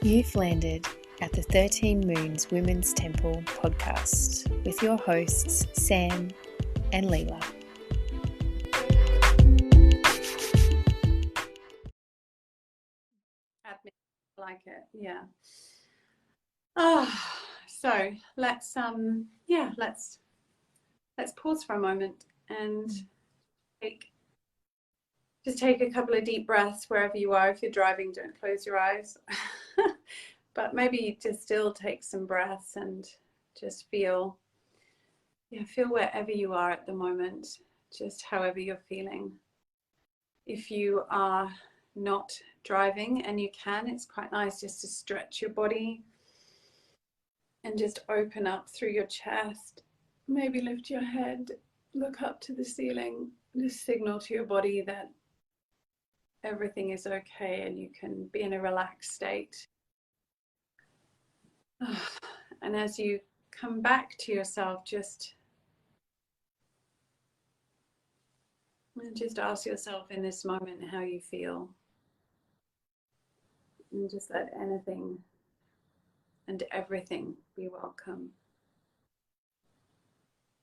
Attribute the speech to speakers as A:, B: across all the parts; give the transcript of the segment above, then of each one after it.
A: You've landed at the 13 Moons Women's Temple podcast with your hosts, Sam and Leela.
B: I like it, yeah. So let's pause for a moment and take a couple of deep breaths wherever you are. If you're driving, don't close your eyes. But maybe just still take some breaths and just feel wherever you are at the moment, just however you're feeling. If you are not driving and you can, it's quite nice just to stretch your body and just open up through your chest. Maybe lift your head, look up to the ceiling, just signal to your body that everything is okay and you can be in a relaxed state. And as you come back to yourself, just ask yourself in this moment how you feel. And just let anything and everything be welcome.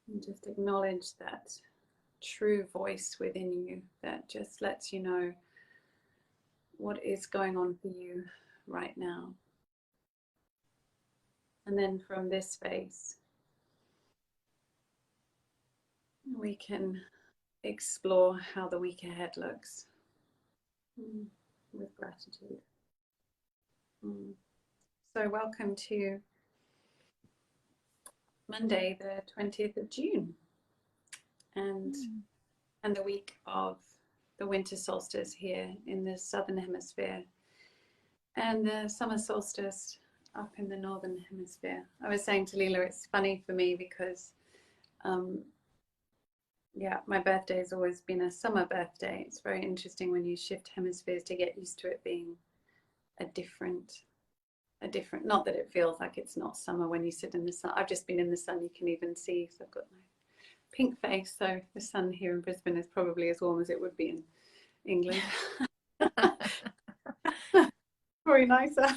B: And just acknowledge that true voice within you that just lets you know what is going on for you right now. And then from this space, we can explore how the week ahead looks with gratitude. So welcome to Monday, the 20th of June, and the week of the winter solstice here in the Southern Hemisphere, and the summer solstice up in the Northern Hemisphere. I was saying to Leela, it's funny for me because my birthday has always been a summer birthday. It's very interesting when you shift hemispheres to get used to it being a different, not that it feels like it's not summer when you sit in the sun. I've just been in the sun, you can even see, so I've got my pink face, so the sun here in Brisbane is probably as warm as it would be in England. Probably nicer.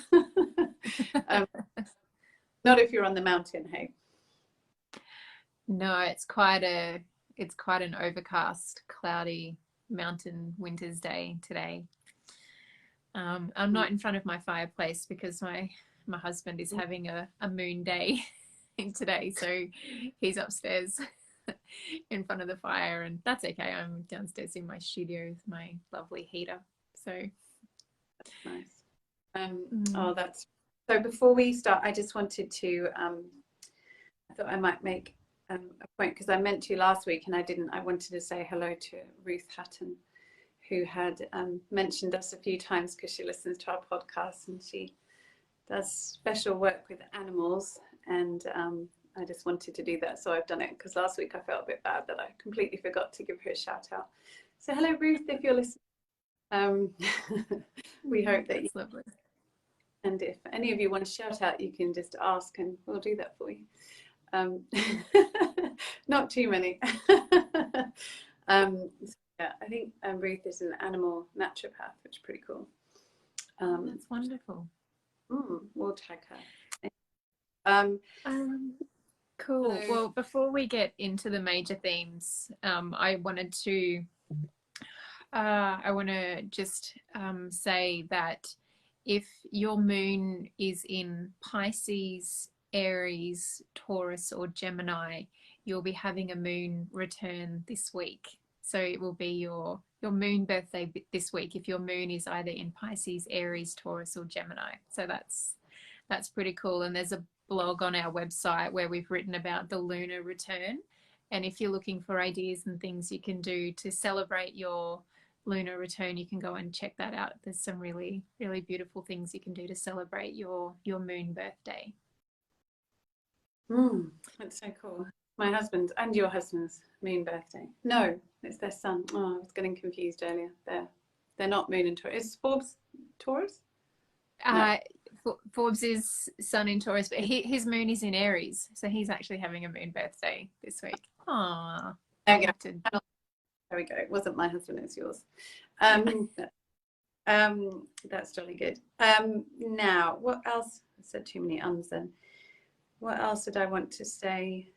B: Not if you're on the mountain, hey?
C: No, it's quite an overcast, cloudy mountain winter's day today. I'm not in front of my fireplace because my husband is having a moon day today, so he's upstairs in front of the fire, and that's okay. I'm downstairs in my studio with my lovely heater. So
B: that's nice. That's so. Before we start, I just wanted to. I thought I might make a point because I meant to last week and I didn't. I wanted to say hello to Ruth Hatton, who had mentioned us a few times because she listens to our podcast and she does special work with animals, and I just wanted to do that, so I've done it because last week I felt a bit bad that I completely forgot to give her a shout out. So hello Ruth, if you're listening. We hope that
C: that's lovely.
B: And if any of you want to shout out, you can just ask and we'll do that for you. Not too many. I think Ruth is an animal naturopath, which is pretty cool.
C: That's wonderful.
B: We'll tag her.
C: Cool. Well, before we get into the major themes, I want to just say that if your moon is in Pisces, Aries, Taurus, or Gemini, you'll be having a moon return this week. So it will be your moon birthday this week if your moon is either in Pisces, Aries, Taurus, or Gemini. So that's pretty cool. And there's a blog on our website where we've written about the lunar return. And if you're looking for ideas and things you can do to celebrate your lunar return, you can go and check that out. There's some really, really beautiful things you can do to celebrate your moon birthday.
B: That's so cool. My husband's and your husband's moon birthday. No, it's their son. Oh, I was getting confused earlier. They're not moon and Taurus. Is Forbes Taurus?
C: No. Forbes is sun in Taurus, but his moon is in Aries, so he's actually having a moon birthday this week. Aww.
B: There we go. It wasn't my husband, it's yours. That's jolly good. Now, what else? I said too many ums then. What else did I want to say?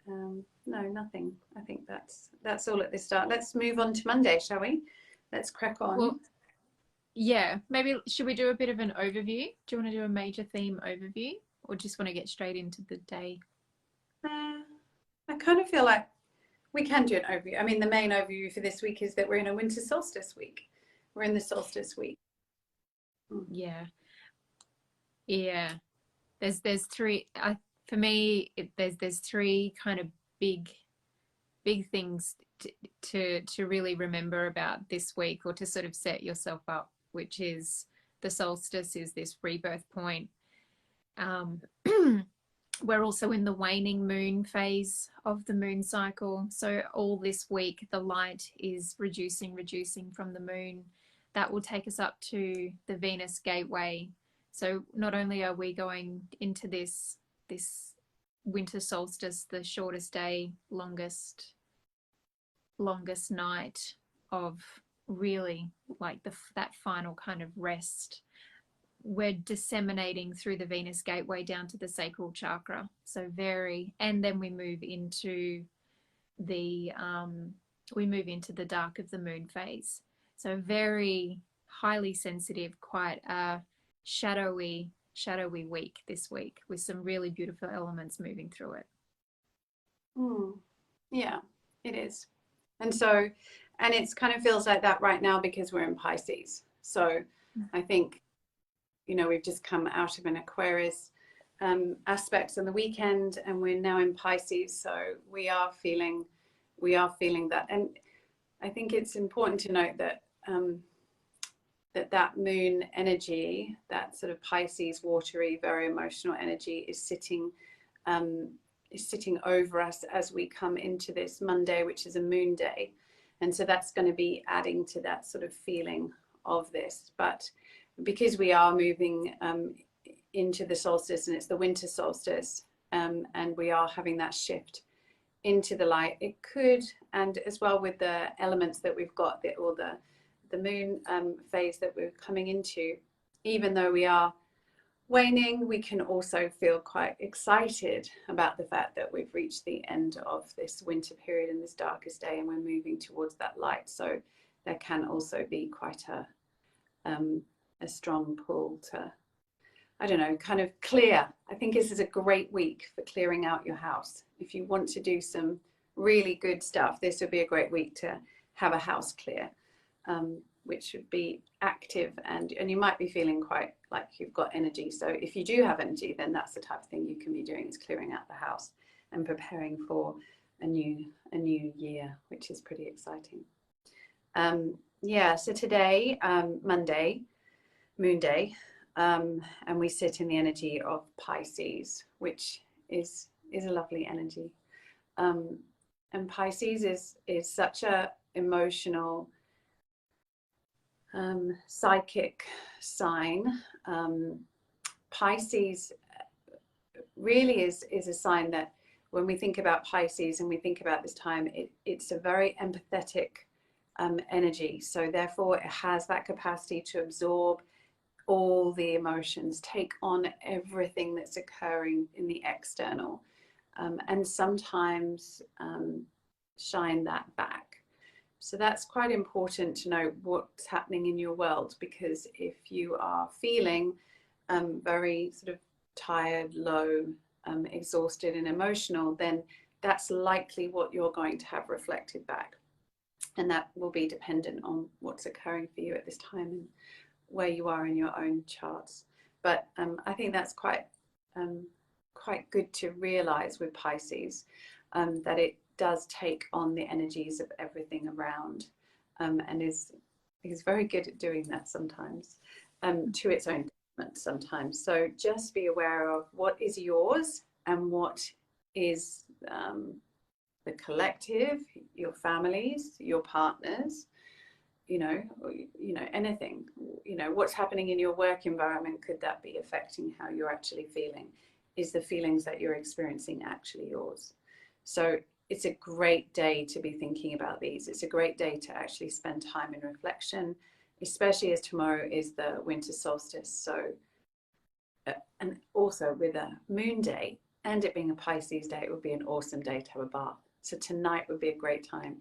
B: No, nothing. I think that's all at this start. Let's move on to Monday, shall we? Let's crack on.
C: Well, yeah, maybe should we do a bit of an overview? Do you want to do a major theme overview, or just want to get straight into the day?
B: I kind of feel like we can do an overview. I mean, the main overview for this week is that we're in a winter solstice week. We're in the solstice week.
C: Yeah. There's three. For me, there's three kind of big things to really remember about this week, or to sort of set yourself up, which is the solstice is this rebirth point. We're also in the waning moon phase of the moon cycle. So all this week, the light is reducing from the moon. That will take us up to the Venus gateway. So not only are we going into this winter solstice, the shortest day, longest night of really like that final kind of rest, we're disseminating through the Venus gateway down to the Sacral Chakra. So and then we move into the dark of the moon phase. So very highly sensitive, quite a shadowy week this week, with some really beautiful elements moving through it.
B: Yeah, it is. And it kind of feels like that right now because we're in Pisces. So I think, we've just come out of an Aquarius aspect on the weekend, and we're now in Pisces. So we are feeling that. And I think it's important to note that that moon energy, that sort of Pisces, watery, very emotional energy, is sitting over us as we come into this Monday, which is a moon day. And so that's going to be adding to that sort of feeling of this. But because we are moving into the solstice, and it's the winter solstice, and we are having that shift into the light, it could, and as well with the elements that we've got, the moon phase that we're coming into, even though we are waning, we can also feel quite excited about the fact that we've reached the end of this winter period and this darkest day, and we're moving towards that light. So there can also be quite a strong pull to, I don't know, kind of clear. I think this is a great week for clearing out your house. If you want to do some really good stuff, this would be a great week to have a house clear, which would be active, and you might be feeling quite like you've got energy. So if you do have energy, then that's the type of thing you can be doing, is clearing out the house and preparing for a new year, which is pretty exciting. So today, Monday, moon day, and we sit in the energy of Pisces, which is a lovely energy. And Pisces is such a emotional, psychic sign. Pisces really is a sign that when we think about Pisces and we think about this time, it's a very empathetic energy. So therefore it has that capacity to absorb all the emotions, take on everything that's occurring in the external, and sometimes shine that back. So that's quite important to know what's happening in your world, because if you are feeling very sort of tired, low, exhausted and emotional, then that's likely what you're going to have reflected back. And that will be dependent on what's occurring for you at this time and where you are in your own charts. But I think that's quite good to realize with Pisces, that it does take on the energies of everything around, and is very good at doing that sometimes, to its own detriment sometimes. So just be aware of what is yours and what is the collective, your families, your partners, anything, what's happening in your work environment. Could that be affecting how you're actually feeling? Is the feelings that you're experiencing actually yours? So it's a great day to be thinking about these. It's a great day to actually spend time in reflection especially as tomorrow is the winter solstice. So, and also with a moon day and it being a Pisces day, it would be an awesome day to have a bath. So tonight would be a great time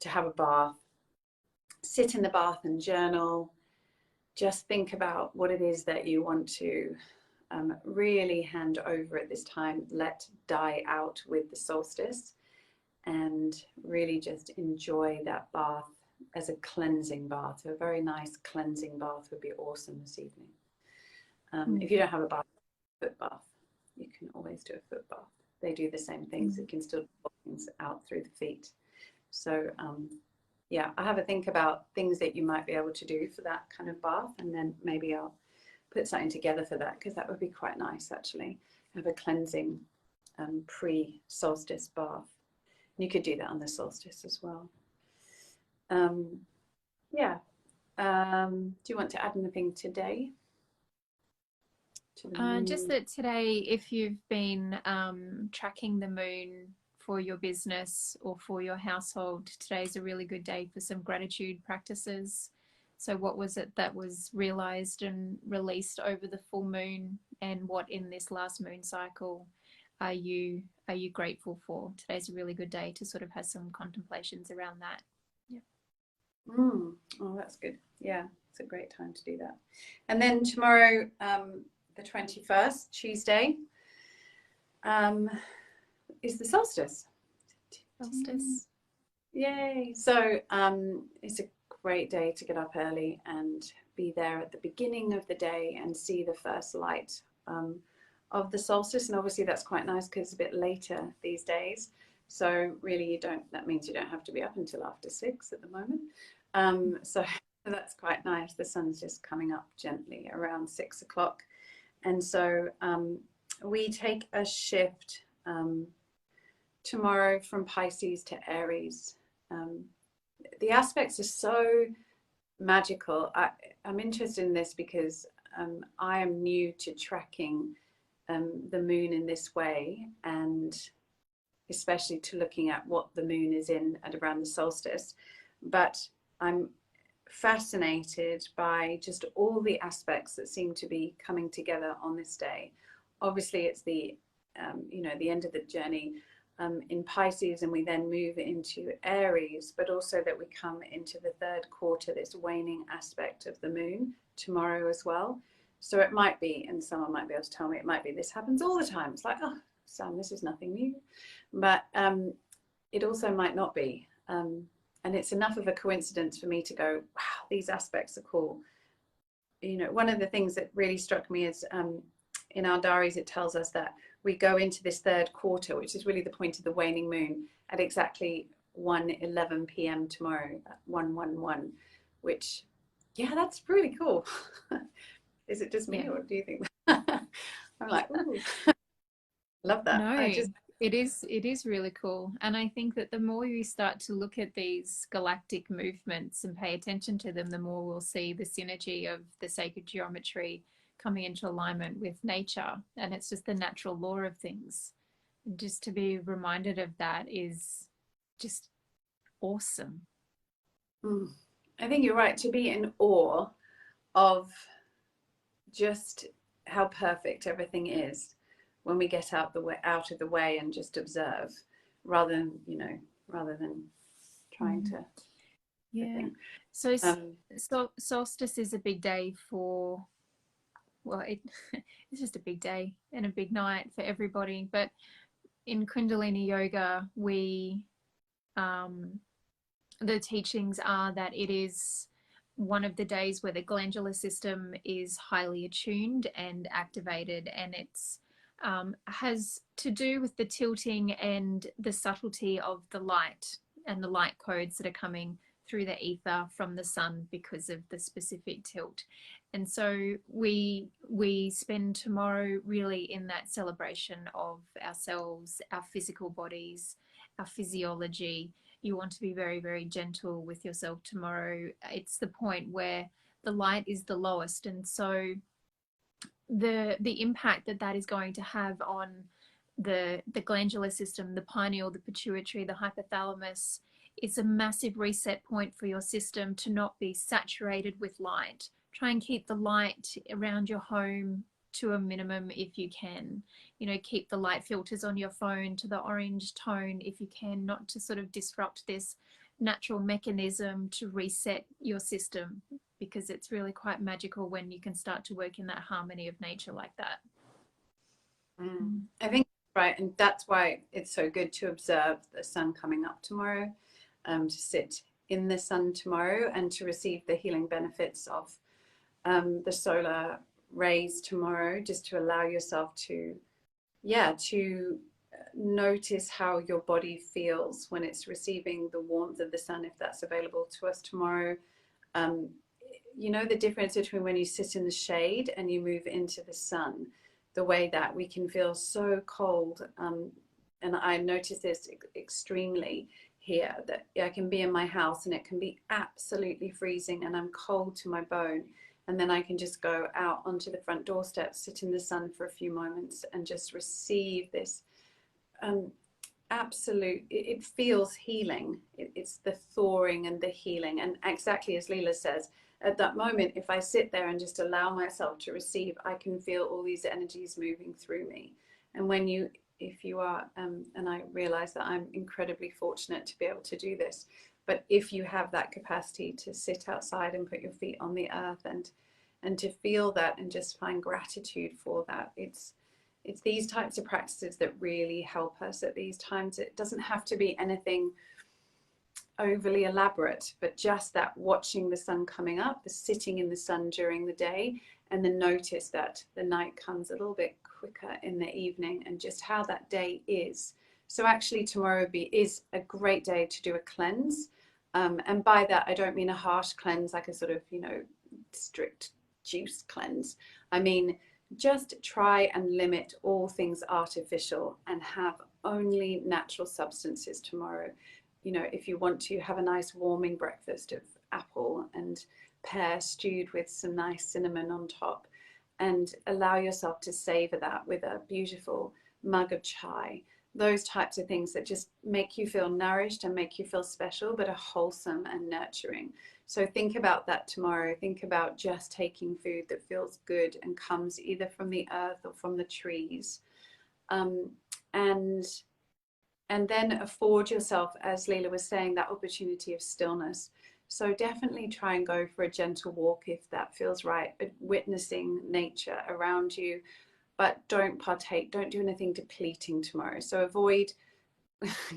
B: to have a bath, sit in the bath and journal. Just think about what it is that you want to really hand over at this time, let die out with the solstice, and really just enjoy that bath as a cleansing bath. A very nice cleansing bath would be awesome this evening. If you don't have a bath, foot bath, you can always do a foot bath. They do the same things. It can still pull things out through the feet. So yeah, I have a think about things that you might be able to do for that kind of bath, and then maybe I'll put something together for that, because that would be quite nice actually. Have a cleansing pre-solstice bath. And you could do that on the solstice as well. Yeah. Do you want to add anything today?
C: Just that today, if you've been tracking the moon for your business or for your household, today's a really good day for some gratitude practices. So what was it that was realized and released over the full moon, and what in this last moon cycle are you grateful for? Today's a really good day to sort of have some contemplations around that. Yeah.
B: Oh, that's good. Yeah, it's a great time to do that. And then tomorrow, the 21st, Tuesday, is the solstice. Yay. So it's a great day to get up early and be there at the beginning of the day and see the first light of the solstice. And obviously that's quite nice because it's a bit later these days. So really that means you don't have to be up until after 6 at the moment. So that's quite nice. The sun's just coming up gently around 6 o'clock. And so we take a shift tomorrow from Pisces to Aries. The aspects are so magical. I'm interested in this because I am new to tracking the moon in this way, and especially to looking at what the moon is in at around the solstice. But I'm fascinated by just all the aspects that seem to be coming together on this day. Obviously, it's the the end of the journey in Pisces, and we then move into Aries, but also that we come into the third quarter, this waning aspect of the moon tomorrow as well. So it might be, and someone might be able to tell me, it might be this happens all the time. It's like, oh, Sam, this is nothing new. But it also might not be. And it's enough of a coincidence for me to go, wow, these aspects are cool. One of the things that really struck me is in our diaries, it tells us that we go into this third quarter, which is really the point of the waning moon, at exactly 1:11 p.m. tomorrow, at 1:11, which, yeah, that's really cool. Is it just me, or do you think that? I'm like, ooh. Love that.
C: No, it is really cool. And I think that the more you start to look at these galactic movements and pay attention to them, the more we'll see the synergy of the sacred geometry coming into alignment with nature. And it's just the natural law of things. And just to be reminded of that is just awesome.
B: I think you're right, to be in awe of just how perfect everything is when we get out of the way and just observe, rather than trying to.
C: Yeah. So solstice is a big day for, well, it's just a big day and a big night for everybody. But in Kundalini yoga, the teachings are that it is one of the days where the glandular system is highly attuned and activated, and it's has to do with the tilting and the subtlety of the light and the light codes that are coming through the ether from the sun because of the specific tilt. And so we spend tomorrow really in that celebration of ourselves, our physical bodies, our physiology. You want to be very, very gentle with yourself tomorrow. It's the point where the light is the lowest, and so the impact that is going to have on the glandular system, the pineal, the pituitary, the hypothalamus, it's a massive reset point for your system to not be saturated with light. Try and keep the light around your home to a minimum if you can. You know, keep the light filters on your phone to the orange tone if you can, not to sort of disrupt this natural mechanism to reset your system, because it's really quite magical when you can start to work in that harmony of nature like that.
B: I think right, and that's why it's so good to observe the sun coming up tomorrow, to sit in the sun tomorrow and to receive the healing benefits of the solar rays tomorrow, just to allow yourself to notice how your body feels when it's receiving the warmth of the sun, if that's available to us tomorrow. You know, the difference between when you sit in the shade and you move into the sun, the way that we can feel so cold, and I notice this extremely here, that I can be in my house and it can be absolutely freezing and I'm cold to my bone, and then I can just go out onto the front doorstep, sit in the sun for a few moments and just receive this absolute, it feels healing. It's the thawing and the healing. And exactly as Leela says, at that moment, if I sit there and just allow myself to receive, I can feel all these energies moving through me. And when you, if you are, and I realize that I'm incredibly fortunate to be able to do this, but if you have that capacity to sit outside and put your feet on the earth and to feel that and just find gratitude for that, it's these types of practices that really help us at these times. It doesn't have to be anything overly elaborate, but just that watching the sun coming up, the sitting in the sun during the day, and then notice that the night comes a little bit quicker in the evening, and just how that day is. So actually tomorrow is a great day to do a cleanse, and by that I don't mean a harsh cleanse like a sort of, you know, strict juice cleanse. I mean, just try and limit all things artificial and have only natural substances tomorrow. You know, if you want to have a nice warming breakfast of apple and pear stewed with some nice cinnamon on top, and allow yourself to savor that with a beautiful mug of chai. Those types of things that just make you feel nourished and make you feel special, but are wholesome and nurturing. So think about that tomorrow. Think about just taking food that feels good and comes either from the earth or from the trees. And then afford yourself, as Leela was saying, that opportunity of stillness. So definitely try and go for a gentle walk if that feels right, witnessing nature around you, but don't do anything depleting tomorrow. So avoid,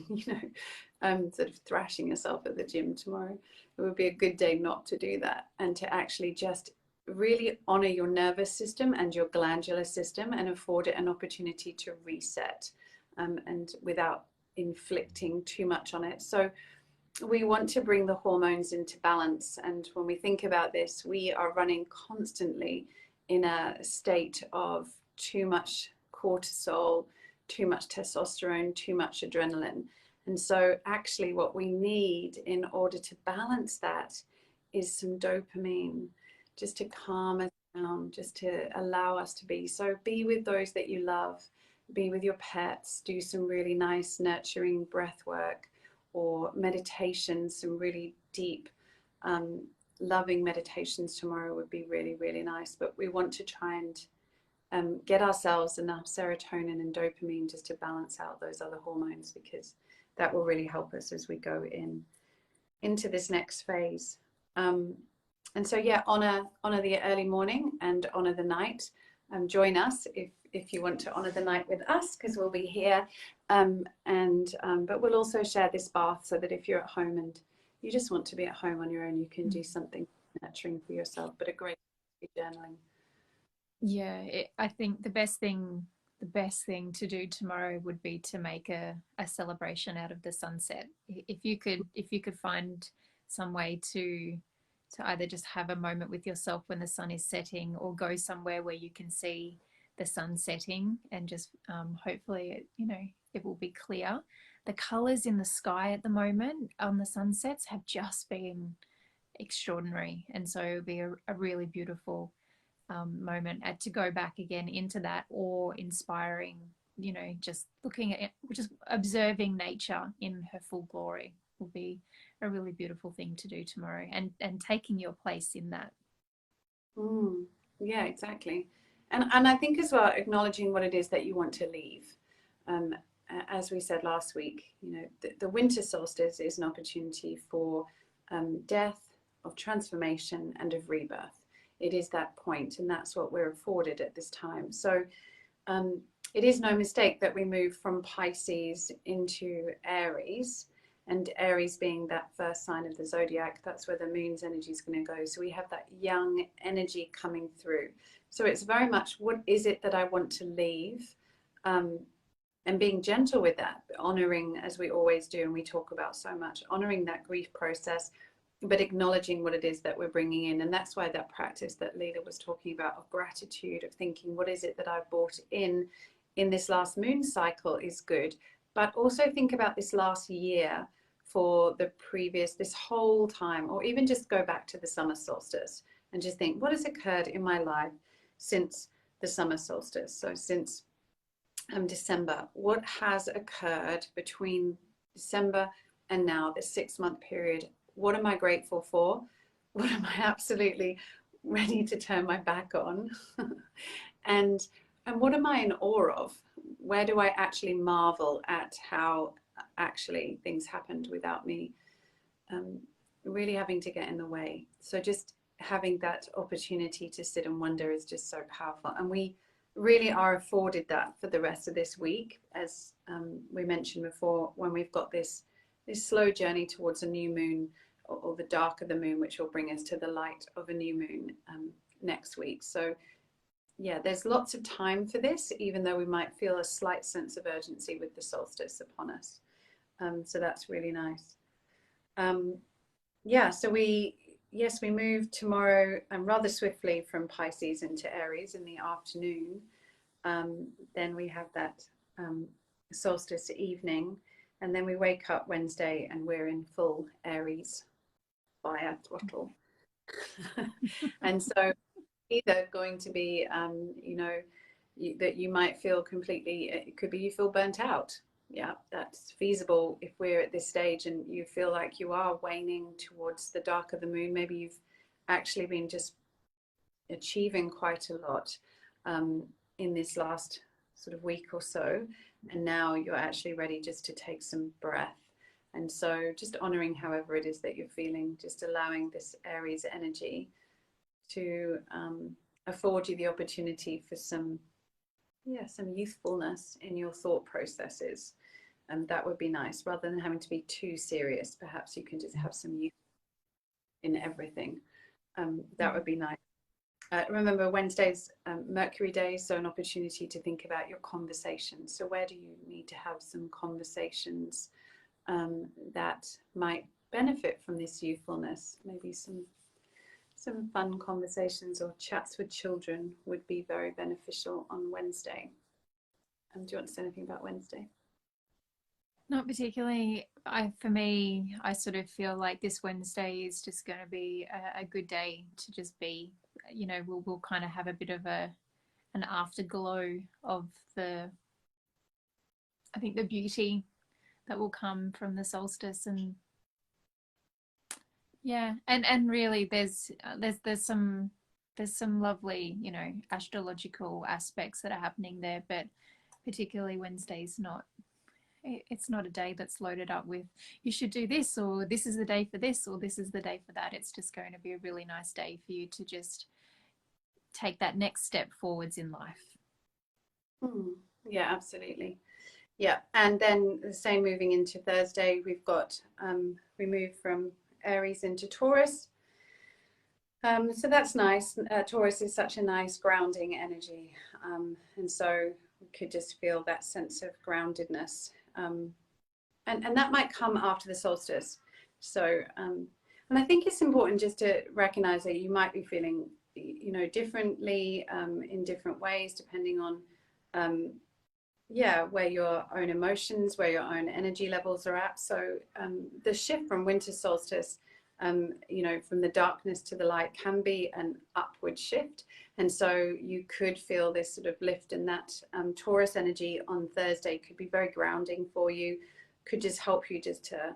B: you know, sort of thrashing yourself at the gym tomorrow. It would be a good day not to do that, and to actually just really honor your nervous system and your glandular system and afford it an opportunity to reset, and without inflicting too much on it. So we want to bring the hormones into balance. And when we think about this, we are running constantly in a state of too much cortisol, too much testosterone, too much adrenaline. And so actually what we need in order to balance that is some dopamine, just to calm us down, just to allow us to be. So be with those that you love, be with your pets, do some really nice nurturing breath work or meditations, some really deep, loving meditations tomorrow would be really, really nice. But we want to try and get ourselves enough serotonin and dopamine just to balance out those other hormones, because that will really help us as we go into this next phase. And so yeah, honor the early morning and honor the night. Join us if you want to honor the night with us, because we'll be here. But we'll also share this bath so that if you're at home and you just want to be at home on your own, you can do something nurturing for yourself, but a great journaling.
C: Yeah, I think the best thing to do tomorrow would be to make a celebration out of the sunset. If you could find some way to either just have a moment with yourself when the sun is setting, or go somewhere where you can see the sun setting, and just hopefully it will be clear. The colors in the sky at the moment on the sunsets have just been extraordinary, and so it would be a really beautiful moment to go back again into that awe-inspiring, just looking at it, just observing nature in her full glory. will be a really beautiful thing to do tomorrow, and taking your place in that.
B: Yeah, exactly. And I think as well, acknowledging what it is that you want to leave. As we said last week, you know, the winter solstice is an opportunity for death, of transformation, and of rebirth. It is that point, and that's what we're afforded at this time. So it is no mistake that we move from Pisces into Aries, and Aries being that first sign of the zodiac, that's where the moon's energy is going to go. So we have that young energy coming through. So it's very much, what is it that I want to leave? And being gentle with that, honoring, as we always do and we talk about so much, honoring that grief process, but acknowledging what it is that we're bringing in. And that's why that practice that Leela was talking about of gratitude, of thinking, what is it that I've brought in this last moon cycle is good. But also think about this last year for the previous, this whole time, or even just go back to the summer solstice and just think, what has occurred in my life since the summer solstice? So since December, what has occurred between December and now, this 6-month period? What am I grateful for? What am I absolutely ready to turn my back on? and what am I in awe of? Where do I actually marvel at how actually things happened without me really having to get in the way? So just having that opportunity to sit and wonder is just so powerful. And we really are afforded that for the rest of this week, as we mentioned before, when we've got this slow journey towards a new moon, or the dark of the moon, which will bring us to the light of a new moon next week. So yeah, there's lots of time for this, even though we might feel a slight sense of urgency with the solstice upon us. So that's really nice. Yeah, so we move tomorrow rather swiftly from Pisces into Aries in the afternoon. Then we have that solstice evening, and then we wake up Wednesday and we're in full Aries fire throttle. And so either going to be, you know, that you might feel completely, it could be you feel burnt out. Yeah, that's feasible if we're at this stage and you feel like you are waning towards the dark of the moon. Maybe you've actually been just achieving quite a lot in this last sort of week or so, and now you're actually ready just to take some breath. And so just honoring however it is that you're feeling, just allowing this Aries energy to afford you the opportunity for some youthfulness in your thought processes. And that would be nice, rather than having to be too serious. Perhaps you can just have some youth in everything. That would be nice. Remember, Wednesday's Mercury day, so an opportunity to think about your conversations. So where do you need to have some conversations that might benefit from this youthfulness? Maybe some fun conversations or chats with children would be very beneficial on Wednesday. Do you want to say anything about Wednesday?
C: Not particularly. For me, I sort of feel like this Wednesday is just going to be a good day to just be, you know, we'll kind of have a bit of an afterglow of I think the beauty that will come from the solstice. And yeah, and really there's some lovely, you know, astrological aspects that are happening there, but particularly Wednesday's not, it's not a day that's loaded up with you should do this, or this is the day for this, or this is the day for that. It's just going to be a really nice day for you to just take that next step forwards in life.
B: Yeah, absolutely. Yeah, and then the same moving into Thursday, we've got we move from Aries into Taurus. So that's nice. Taurus is such a nice grounding energy, and so we could just feel that sense of groundedness, and that might come after the solstice. So and I think it's important just to recognize that you might be feeling, you know, differently in different ways, depending on where your own emotions, where your own energy levels are at. So the shift from winter solstice, you know, from the darkness to the light can be an upward shift. And so you could feel this sort of lift, and that Taurus energy on Thursday could be very grounding for you, could just help you just to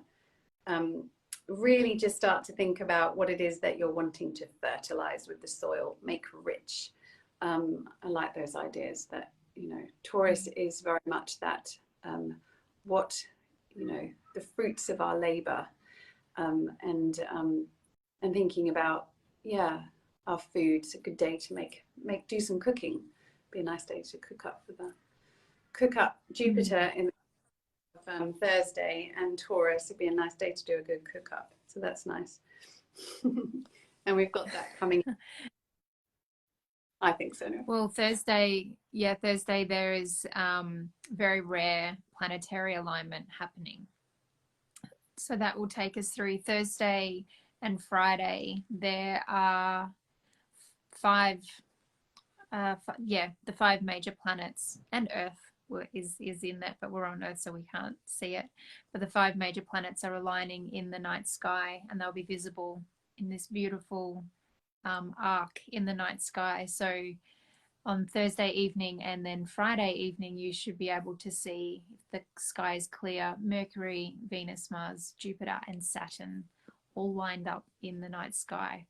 B: really just start to think about what it is that you're wanting to fertilize with the soil, make rich. I like those ideas that, you know, Taurus is very much that, what, you know, the fruits of our labor, and thinking about, yeah, our food's a good day to do some cooking. Be a nice day to cook up Jupiter in Thursday, and Taurus would be a nice day to do a good cook up. So that's nice. And we've got that coming. I think so.
C: Well, Thursday there is very rare planetary alignment happening. So that will take us through Thursday and Friday. There are the 5 major planets, and Earth is in that, but we're on Earth so we can't see it. But the 5 major planets are aligning in the night sky, and they'll be visible in this beautiful arc in the night sky. So on Thursday evening and then Friday evening, you should be able to see, if the sky is clear, Mercury, Venus, Mars, Jupiter, and Saturn all lined up in the night sky.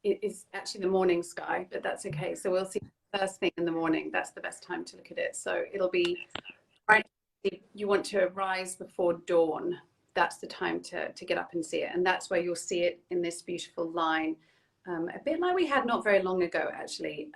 B: It is actually the morning sky, but that's okay. So we'll see first thing in the morning. That's the best time to look at it. So it'll be right. If you want to rise before dawn, that's the time to get up and see it. And that's where you'll see it in this beautiful line, a bit like we had not very long ago, actually.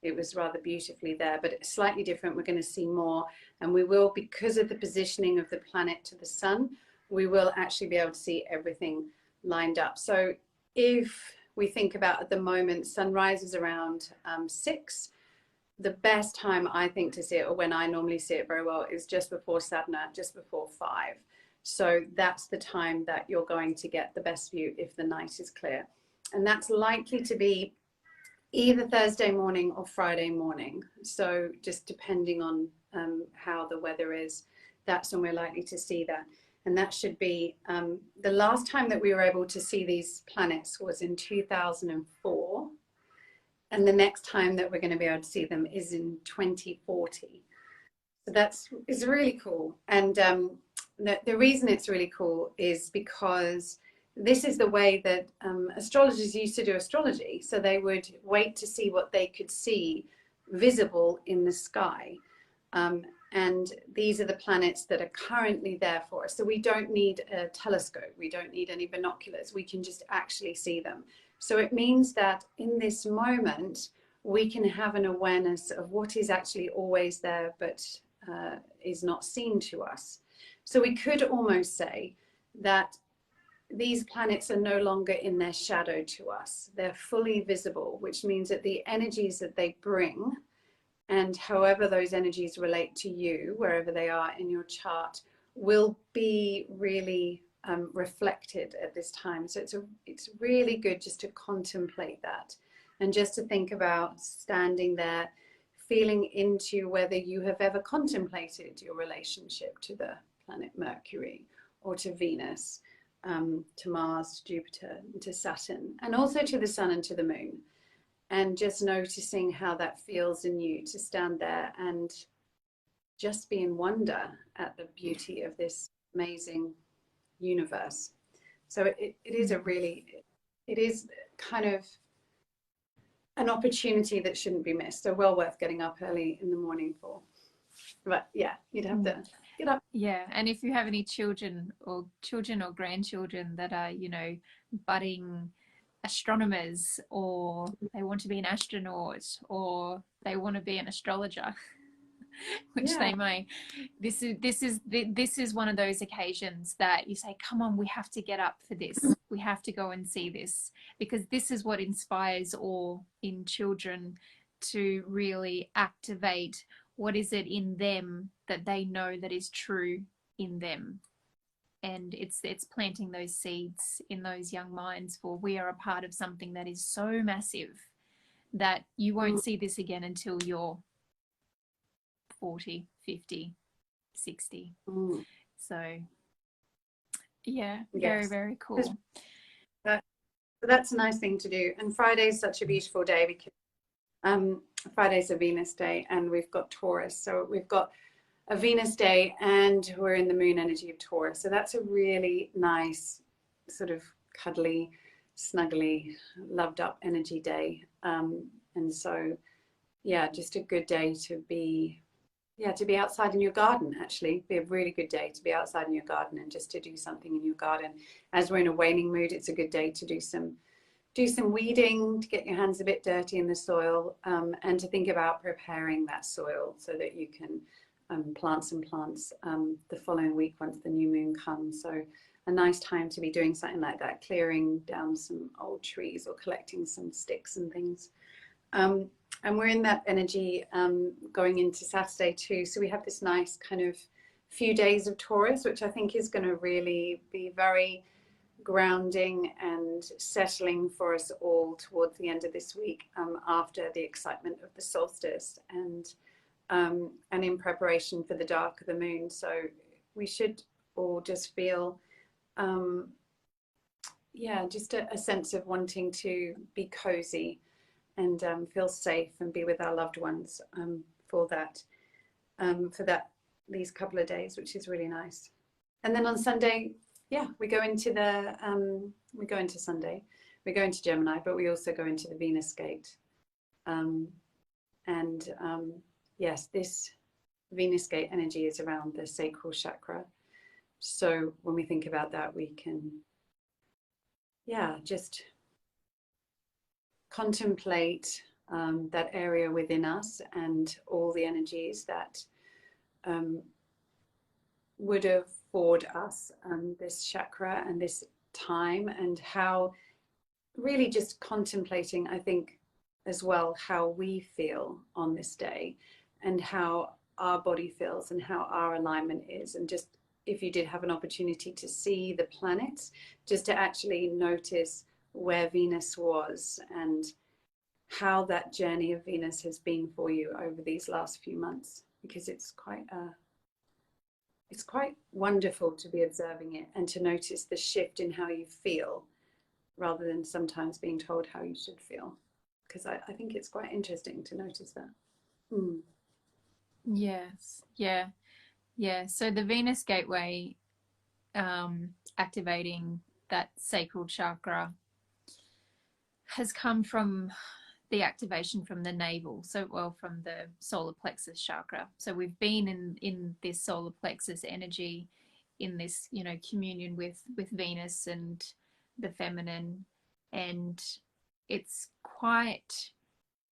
B: It was rather beautifully there, but it's slightly different. We're going to see more, and we will, because of the positioning of the planet to the sun, we will actually be able to see everything lined up. So if we think about, at the moment, sunrise is around 6. The best time, I think, to see it, or when I normally see it very well, is just before Sadhana, just before 5. So that's the time that you're going to get the best view if the night is clear. And that's likely to be either Thursday morning or Friday morning. So just depending on how the weather is, that's when we're likely to see that. And that should be, the last time that we were able to see these planets was in 2004. And the next time that we're going to be able to see them is in 2040. So it's really cool. And the reason it's really cool is because this is the way that astrologers used to do astrology. So they would wait to see what they could see visible in the sky. And these are the planets that are currently there for us. So we don't need a telescope. We don't need any binoculars. We can just actually see them. So it means that in this moment, we can have an awareness of what is actually always there, but is not seen to us. So we could almost say that these planets are no longer in their shadow to us. They're fully visible, which means that the energies that they bring, and however those energies relate to you, wherever they are in your chart, will be really reflected at this time. So it's really good just to contemplate that, and just to think about standing there, feeling into whether you have ever contemplated your relationship to the planet Mercury, or to Venus, to Mars, to Jupiter, to Saturn, and also to the sun and to the moon. And just noticing how that feels in you to stand there and just be in wonder at the beauty of this amazing universe. So it is kind of an opportunity that shouldn't be missed. So well worth getting up early in the morning for. But yeah, you'd have to get up.
C: Yeah, and if you have any children or grandchildren that are, you know, budding astronomers, or they want to be an astronaut, or they want to be an astrologer, which they may, this is one of those occasions that you say, come on, we have to get up for this. We have to go and see this, because this is what inspires awe in children, to really activate what is it in them that they know that is true in them. And it's planting those seeds in those young minds, for we are a part of something that is so massive that you won't see this again until you're 40, 50, 60. So yeah, very, very cool.
B: That's a nice thing to do. And Friday is such a beautiful day, because Friday's a Venus day, and we've got Taurus. So we've got a Venus day, and we're in the moon energy of Taurus. So that's a really nice sort of cuddly, snuggly, loved up energy day. And so, yeah, just a good day to be outside in your garden. Actually, be a really good day to be outside in your garden and just to do something in your garden. As we're in a waning mood, it's a good day to do some weeding, to get your hands a bit dirty in the soil, and to think about preparing that soil so that you can plant some plants the following week once the new moon comes. So a nice time to be doing something like that, clearing down some old trees or collecting some sticks and things. And we're in that energy going into Saturday too. So we have this nice kind of few days of Taurus, which I think is going to really be very grounding and settling for us all towards the end of this week, after the excitement of the solstice and in preparation for the dark of the moon. So we should all just feel just a sense of wanting to be cozy and feel safe and be with our loved ones for these couple of days, which is really nice. And then on Sunday, we go into Gemini, but we also go into the Venus gate. Yes, this Venus gate energy is around the Sacral Chakra. So when we think about that, we can just contemplate that area within us and all the energies that would afford us this chakra and this time, and how really just contemplating, I think, as well, how we feel on this day and how our body feels and how our alignment is. And just if you did have an opportunity to see the planets, just to actually notice where Venus was and how that journey of Venus has been for you over these last few months, because it's quite wonderful to be observing it and to notice the shift in how you feel rather than sometimes being told how you should feel, because I think it's quite interesting to notice that.
C: Yes, yeah. So the Venus gateway, activating that sacral chakra, has come from the activation from the navel, from the solar plexus chakra. So we've been in this solar plexus energy, in this, communion with Venus and the feminine, and it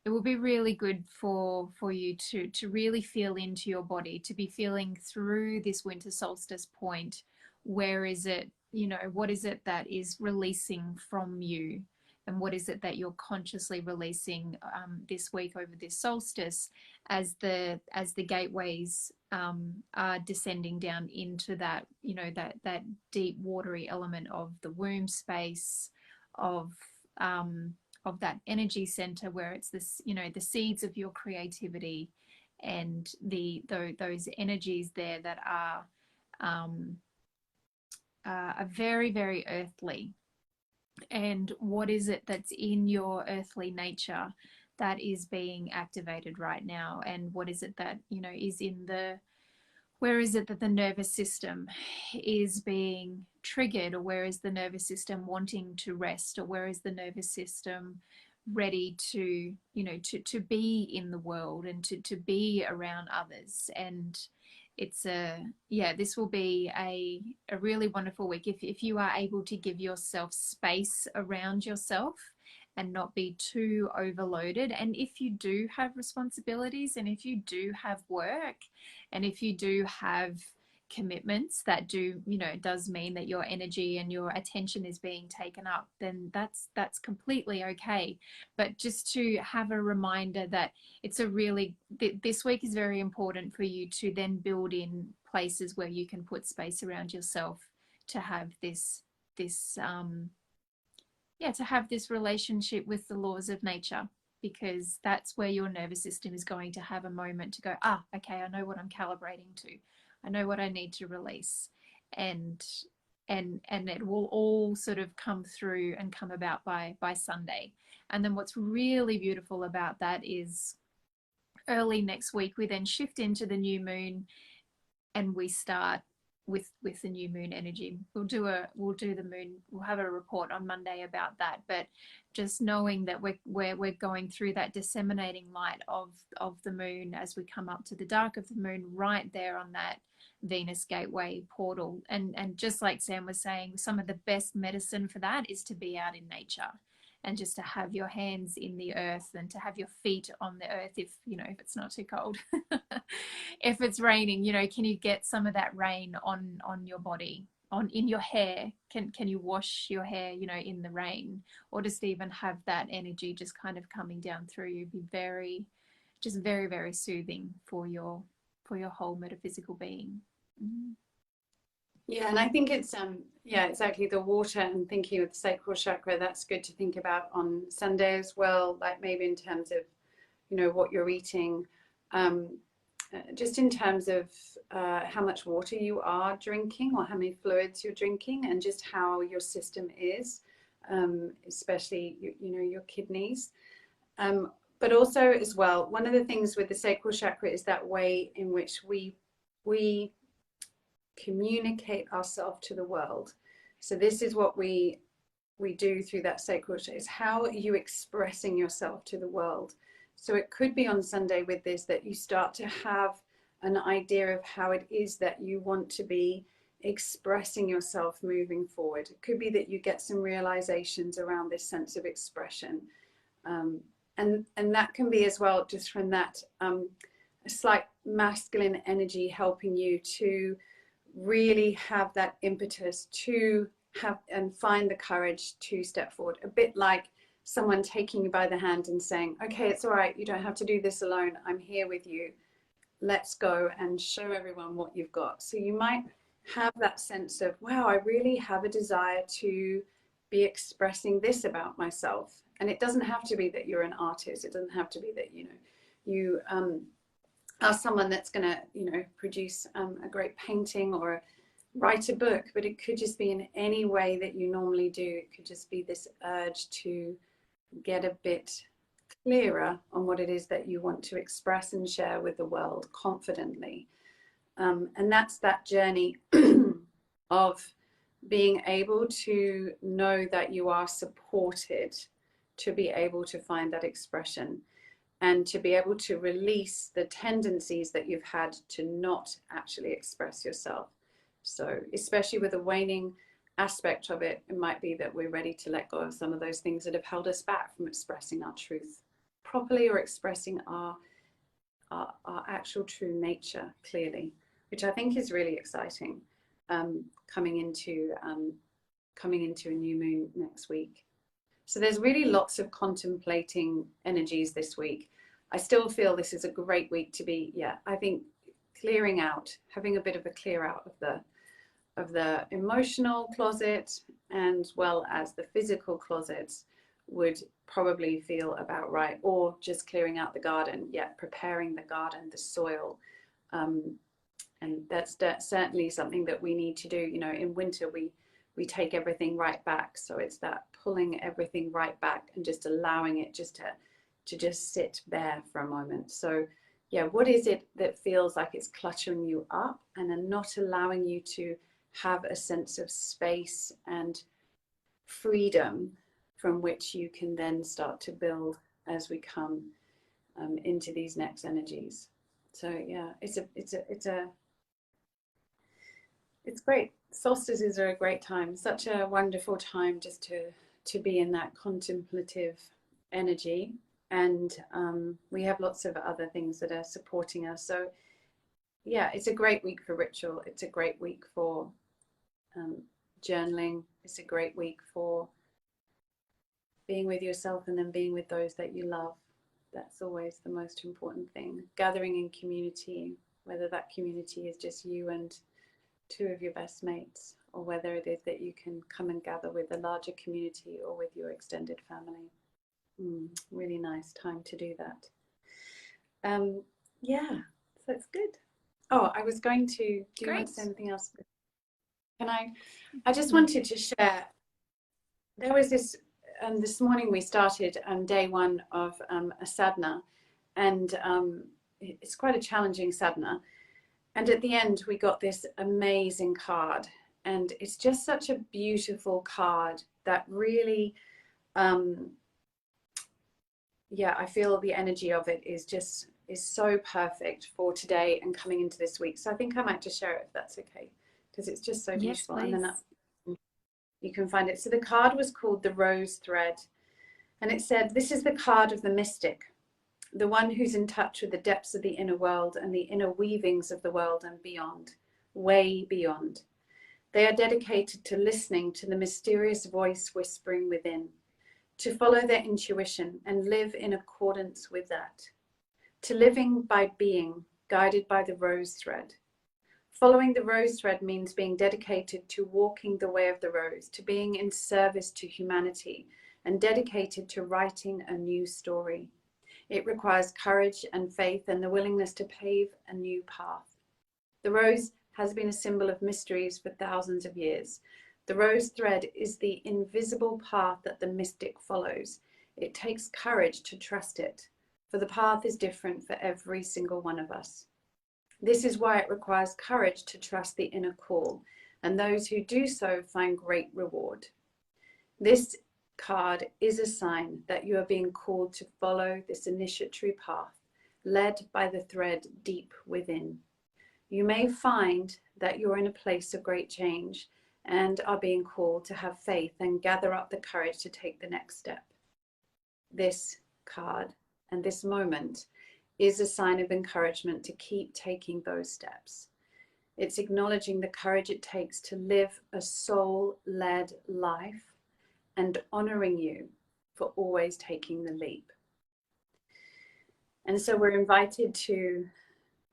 C: will be really good for you to really feel into your body, to be feeling through this winter solstice point. Where is it, what is it that is releasing from you? And what is it that you're consciously releasing this week over this solstice, as the gateways are descending down into that, that deep watery element of the womb space, of that energy center, where it's this, the seeds of your creativity, and those energies there that are very, very earthly. And what is it that's in your earthly nature that is being activated right now? And what is it that, is where is it that the nervous system is being triggered, or where is the nervous system wanting to rest, or where is the nervous system ready to, to be in the world and to be around others? And it's this will be a really wonderful week if you are able to give yourself space around yourself and not be too overloaded. And if you do have responsibilities, and if you do have work, and if you do have commitments that does mean that your energy and your attention is being taken up, then that's completely okay. But just to have a reminder that this week is very important for you to then build in places where you can put space around yourself to have this relationship with the laws of nature, because that's where your nervous system is going to have a moment to go, okay, I know what I'm calibrating to. I know what I need to release, and it will all sort of come through and come about by Sunday. And then what's really beautiful about that is early next week we then shift into the new moon and we start with the new moon energy. We'll do the moon, we'll have a report on Monday about that, but just knowing that we're going through that disseminating light of the moon as we come up to the dark of the moon, right there on that Venus gateway portal. And just like Sam was saying, some of the best medicine for that is to be out in nature and just to have your hands in the earth and to have your feet on the earth, if if it's not too cold. If it's raining, can you get some of that rain on your body, in your hair? Can you wash your hair in the rain, or just even have that energy just kind of coming down through you? Be very, very soothing for your whole metaphysical being.
B: Yeah, and I think it's yeah, exactly, the water, and thinking of the sacral chakra, that's good to think about on Sunday as well, like maybe in terms of what you're eating, just in terms of how much water you are drinking, or how many fluids you're drinking, and just how your system is, especially your kidneys, but also as well, one of the things with the sacral chakra is that way in which we communicate ourselves to the world. So this is what we do through that sacral chakra, is how are you expressing yourself to the world. So it could be on Sunday with this that you start to have an idea of how it is that you want to be expressing yourself moving forward. It could be that you get some realizations around this sense of expression, and that can be as well just from that slight masculine energy helping you to really have that impetus to have and find the courage to step forward. A bit like someone taking you by the hand and saying, okay, it's all right, you don't have to do this alone, I'm here with you, let's go and show everyone what you've got. So you might have that sense of, wow, I really have a desire to be expressing this about myself. And it doesn't have to be that you're an artist, it doesn't have to be that you are someone that's going to produce a great painting or write a book, but it could just be in any way that you normally do. It could just be this urge to get a bit clearer on what it is that you want to express and share with the world confidently, and that's that journey of being able to know that you are supported to be able to find that expression, and to be able to release the tendencies that you've had to not actually express yourself. So especially with the waning aspect of it, it might be that we're ready to let go of some of those things that have held us back from expressing our truth properly, or expressing our actual true nature clearly, which I think is really exciting, coming into a new moon next week. So there's really lots of contemplating energies this week. I still feel this is a great week to be, I think clearing out, having a bit of a clear out of the emotional closet, and well as the physical closets would probably feel about right, or just clearing out the garden, preparing the garden, the soil. And that's certainly something that we need to do. In winter, we take everything right back. So it's that pulling everything right back and just allowing it just to just sit bare for a moment. So what is it that feels like it's cluttering you up and then not allowing you to have a sense of space and freedom from which you can then start to build as we come into these next energies. So it's great. Solstices are a great time, such a wonderful time just to be in that contemplative energy. And we have lots of other things that are supporting us. So it's a great week for ritual. It's a great week for journaling. It's a great week for being with yourself and then being with those that you love. That's always the most important thing. Gathering in community, whether that community is just you and two of your best mates, or whether it is that you can come and gather with a larger community or with your extended family. Really nice time to do that. So it's good. Oh, I was going to, do you want to say anything else? Can I just wanted to share, there was this, this morning we started day one of a sadhana, and it's quite a challenging sadhana. And at the end, we got this amazing card. And it's just such a beautiful card that really, I feel the energy of it is so perfect for today and coming into this week. So I think I might just share it if that's okay, because it's just so beautiful.
C: Yes,
B: and then you can find it. So the card was called the Rose Thread, and it said, this is the card of the mystic, the one who's in touch with the depths of the inner world and the inner weavings of the world and beyond, way beyond. They are dedicated to listening to the mysterious voice whispering within, to follow their intuition and live in accordance with that, to living by being guided by the rose thread. Following the rose thread means being dedicated to walking the way of the rose, to being in service to humanity and dedicated to writing a new story. It requires courage and faith and the willingness to pave a new path. The rose has been a symbol of mysteries for thousands of years. The rose thread is the invisible path that the mystic follows. It takes courage to trust it, for the path is different for every single one of us. This is why it requires courage to trust the inner call, and those who do so find great reward. This card is a sign that you are being called to follow this initiatory path, led by the thread deep within. You may find that you're in a place of great change and are being called to have faith and gather up the courage to take the next step. This card and this moment is a sign of encouragement to keep taking those steps. It's acknowledging the courage it takes to live a soul-led life and honoring you for always taking the leap. And so we're invited to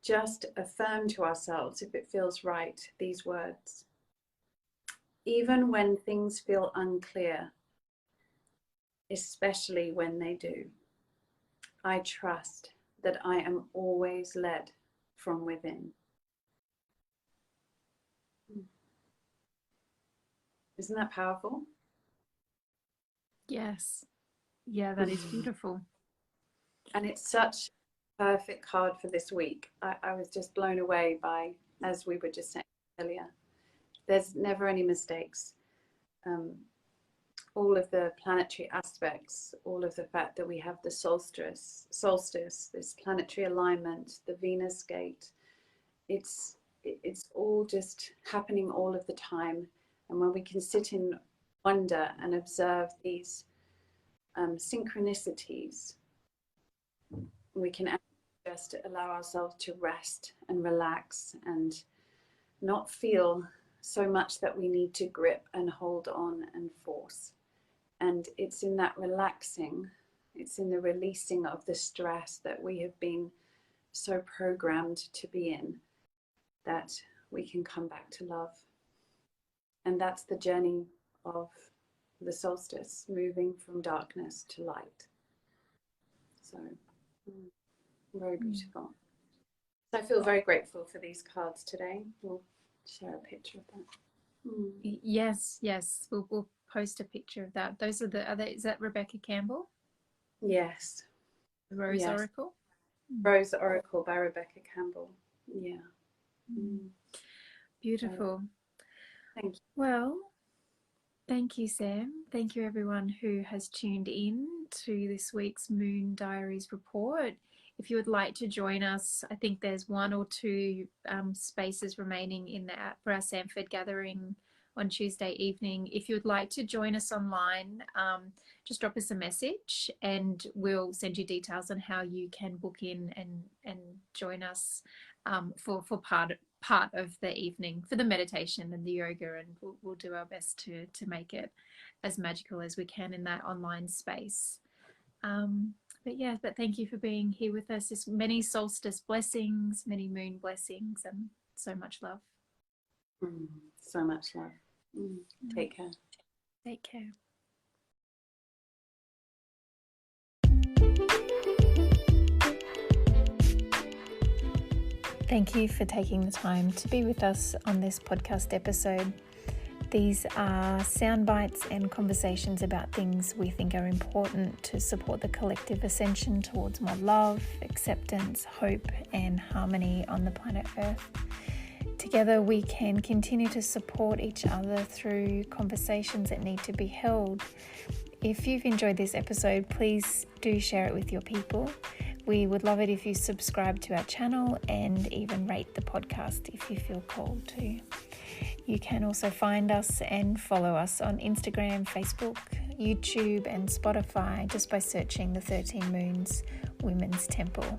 B: just affirm to ourselves, if it feels right, these words. Even when things feel unclear, especially when they do, I trust that I am always led from within. Isn't that powerful?
C: Yes. Yeah, that is beautiful.
B: And it's such a perfect card for this week. I was just blown away by, as we were just saying earlier, there's never any mistakes. All of the planetary aspects, all of the fact that we have the solstice, this planetary alignment, the Venus gate, it's all just happening all of the time. And when we can sit in wonder and observe these synchronicities, we can just allow ourselves to rest and relax and not feel so much that we need to grip and hold on and force. And it's in that relaxing, it's in the releasing of the stress that we have been so programmed to be in, that we can come back to love. And that's the journey of the solstice, moving from darkness to light. So very beautiful. So I feel very grateful for these cards today. We'll share a picture of that.
C: Yes, we'll post a picture of that. Those are is that Rebecca Campbell?
B: Yes.
C: The Rose Oracle?
B: Rose Oracle by Rebecca Campbell. Yeah.
C: Beautiful.
B: Thank you.
C: Well, thank you, Sam. Thank you, everyone who has tuned in to this week's Moon Diaries report. If you would like to join us, I think there's 1 or 2 spaces remaining in for our Sanford gathering on Tuesday evening. If you would like to join us online, just drop us a message and we'll send you details on how you can book in and join us for part of the evening for the meditation and the yoga, and we'll do our best to make it as magical as we can in that online space. But thank you for being here with us. There's many solstice blessings, many moon blessings, and so much love.
B: So much love. Take care.
C: Take care.
A: Thank you for taking the time to be with us on this podcast episode. These are sound bites and conversations about things we think are important to support the collective ascension towards more love, acceptance, hope, and harmony on the planet Earth. Together we can continue to support each other through conversations that need to be held. If you've enjoyed this episode, please do share it with your people. We would love it if you subscribe to our channel and even rate the podcast if you feel called to. You can also find us and follow us on Instagram, Facebook, YouTube and Spotify just by searching the 13 Moons Women's Temple.